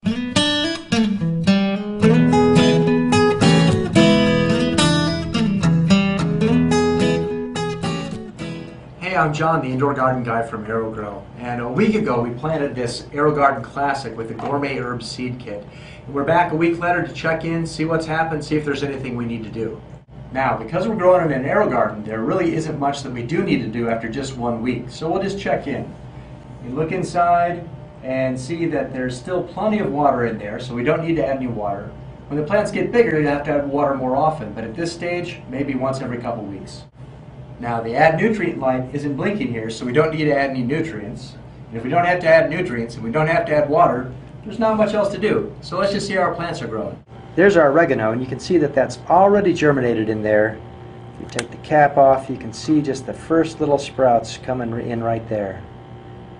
Hey, I'm John, the indoor garden guy from Miracle-Gro, and a week ago we planted this AeroGarden Classic with the Gourmet Herb Seed Kit. And we're back a week later to check in, see what's happened, see if there's anything we need to do. Now, because we're growing in an AeroGarden, there really isn't much that we do need to do after just 1 week, so we'll just check in. You look inside and see that there's still plenty of water in there, so we don't need to add any water. When the plants get bigger, you have to add water more often, but at this stage, maybe once every couple weeks. Now, the add nutrient light isn't blinking here, so we don't need to add any nutrients. And if we don't have to add nutrients and we don't have to add water, there's not much else to do. So let's just see how our plants are growing. There's our oregano, and you can see that that's already germinated in there. If you take the cap off, you can see just the first little sprouts coming in right there.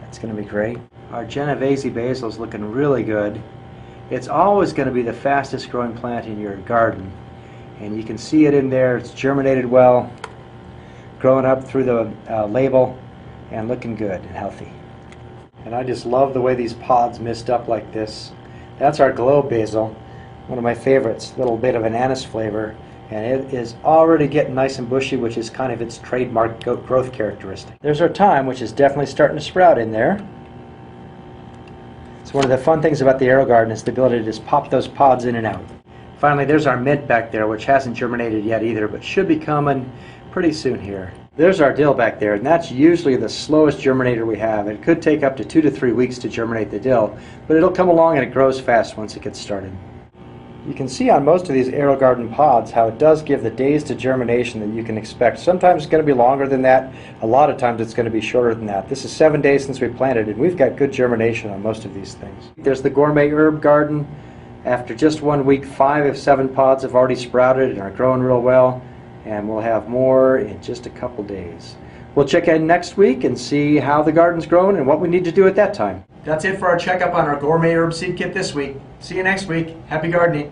That's going to be great. Our Genovese basil is looking really good. It's always going to be the fastest growing plant in your garden. And you can see it in there. It's germinated well, growing up through the label, and looking good and healthy. And I just love the way these pods mist up like this. That's our glow basil, one of my favorites, a little bit of an anise flavor, and it is already getting nice and bushy, which is kind of its trademark growth characteristic. There's our thyme, which is definitely starting to sprout in there. So one of the fun things about the AeroGarden is the ability to just pop those pods in and out. Finally, there's our mint back there, which hasn't germinated yet either, but should be coming pretty soon here. There's our dill back there, and that's usually the slowest germinator we have. It could take up to 2 to 3 weeks to germinate the dill, but it'll come along and it grows fast once it gets started. You can see on most of these AeroGarden pods how it does give the days to germination that you can expect. Sometimes it's going to be longer than that. A lot of times it's going to be shorter than that. This is 7 days since we planted, and we've got good germination on most of these things. There's the Gourmet Herb Garden. After just 1 week, 5 of 7 pods have already sprouted and are growing real well, and we'll have more in just a couple days. We'll check in next week and see how the garden's growing and what we need to do at that time. That's it for our checkup on our Gourmet Herb Seed Kit this week. See you next week. Happy gardening.